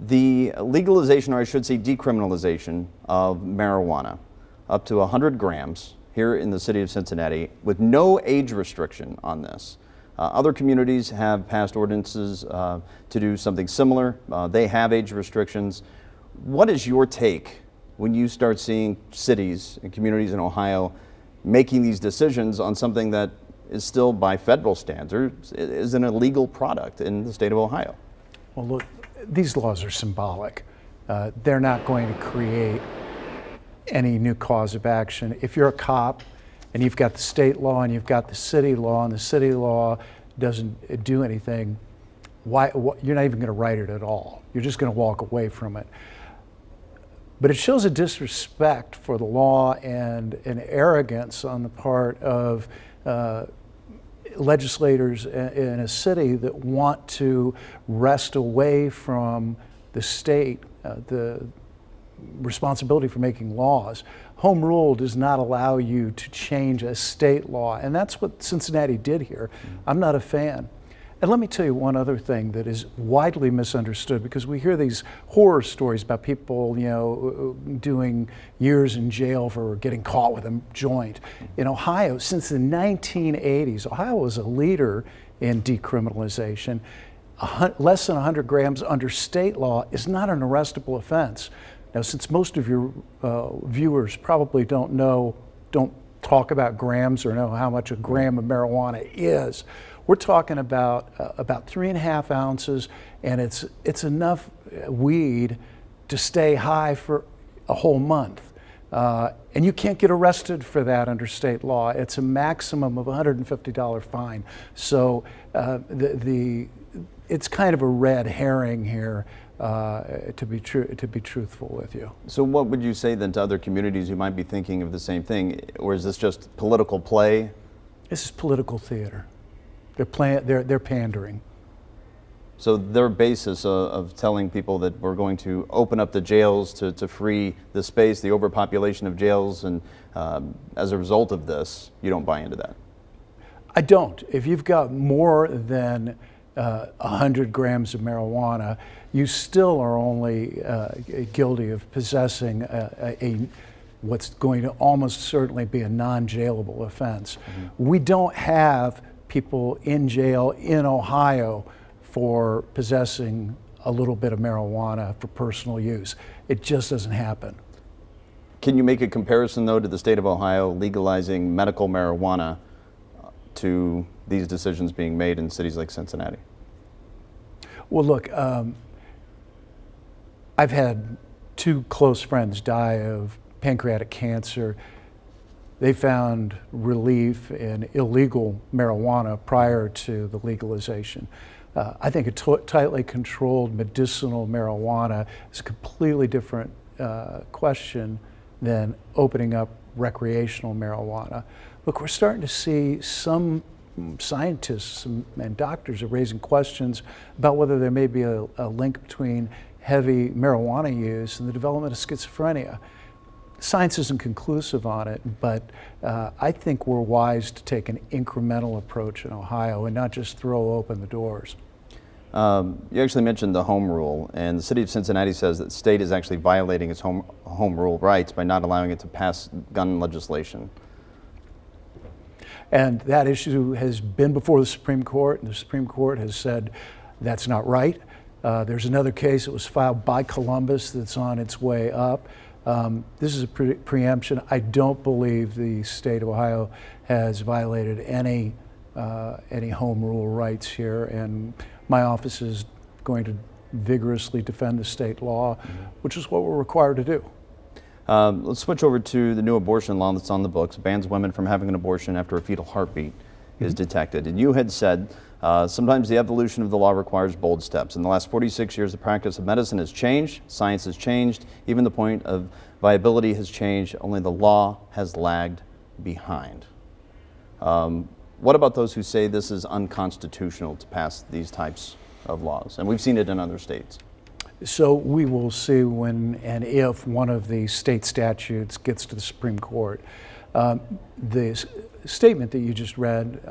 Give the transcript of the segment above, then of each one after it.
The legalization, or I should say decriminalization, of marijuana up to 100 grams here in the city of Cincinnati with no age restriction on this. Other communities have passed ordinances to do something similar. They have age restrictions. What is your take when you start seeing cities and communities in Ohio making these decisions on something that is still, by federal standards, is an illegal product in the state of Ohio? Well, look, these laws are symbolic. They're not going to create any new cause of action. If you're a cop and you've got the state law and you've got the city law, and the city law doesn't do anything, you're not even going to write it at all. You're just going to walk away from it. But it shows a disrespect for the law and an arrogance on the part of legislators in a city that want to wrest away from the state the responsibility for making laws. Home rule does not allow you to change a state law, and that's what Cincinnati did here. I'm not a fan. And let me tell you one other thing that is widely misunderstood, because we hear these horror stories about people, doing years in jail for getting caught with a joint. In Ohio, since the 1980s, Ohio was a leader in decriminalization. Less than 100 grams under state law is not an arrestable offense. Now, since most of your viewers probably don't talk about grams or know how much a gram of marijuana is, we're talking about 3.5 ounces, and it's enough weed to stay high for a whole month. And you can't get arrested for that under state law. It's a maximum of $150 fine. So it's kind of a red herring here, to be truthful with you. So what would you say then to other communities who might be thinking of the same thing, or is this just political play? This is political theater. They're pandering. So their basis of telling people that we're going to open up the jails to free the space, the overpopulation of jails, and as a result of this, you don't buy into that? I don't. If you've got more than 100 grams of marijuana, you still are only guilty of possessing what's going to almost certainly be a non-jailable offense. Mm-hmm. We don't have people in jail in Ohio for possessing a little bit of marijuana for personal use. It just doesn't happen. Can you make a comparison, though, to the state of Ohio legalizing medical marijuana to these decisions being made in cities like Cincinnati? Well, look, I've had 2 close friends die of pancreatic cancer. They found relief in illegal marijuana prior to the legalization. I think a tightly controlled medicinal marijuana is a completely different question than opening up recreational marijuana. Look, we're starting to see some scientists and doctors are raising questions about whether there may be a link between heavy marijuana use and the development of schizophrenia. Science isn't conclusive on it, but I think we're wise to take an incremental approach in Ohio and not just throw open the doors. You actually mentioned the home rule, and the city of Cincinnati says that the state is actually violating its home rule rights by not allowing it to pass gun legislation. And that issue has been before the Supreme Court, and the Supreme Court has said that's not right. There's another case that was filed by Columbus that's on its way up. This is a preemption. I don't believe the state of Ohio has violated any home rule rights here, and my office is going to vigorously defend the state law, which is what we're required to do. Let's switch over to the new abortion law that's on the books. It bans women from having an abortion after a fetal heartbeat is detected. And you had said sometimes the evolution of the law requires bold steps. In the last 46 years, the practice of medicine has changed, science has changed, even the point of viability has changed, only the law has lagged behind. What about those who say this is unconstitutional to pass these types of laws? And we've seen it in other states. So we will see when and if one of the state statutes gets to the Supreme Court. The statement that you just read,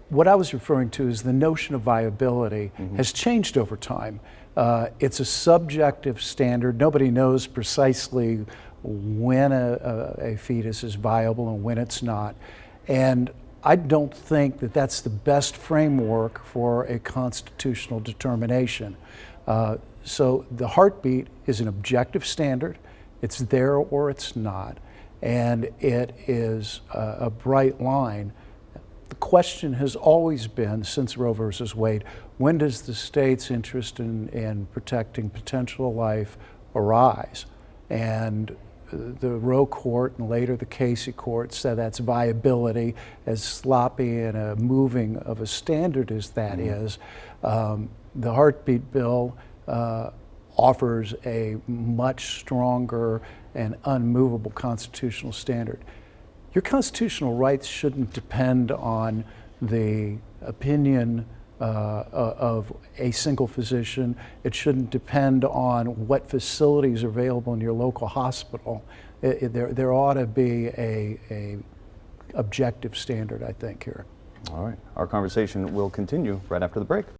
what I was referring to is the notion of viability has changed over time. It's a subjective standard. Nobody knows precisely when a fetus is viable and when it's not. And I don't think that that's the best framework for a constitutional determination. So the heartbeat is an objective standard. It's there or it's not. And it is a bright line. The question has always been, since Roe versus Wade, when does the state's interest in protecting potential life arise? And the Roe court and later the Casey court said that's viability. As sloppy and a moving of a standard as that is, the heartbeat bill offers a much stronger and unmovable constitutional standard. Your constitutional rights shouldn't depend on the opinion of a single physician. It shouldn't depend on what facilities are available in your local hospital. There ought to be a objective standard, I think, here. All right. Our conversation will continue right after the break.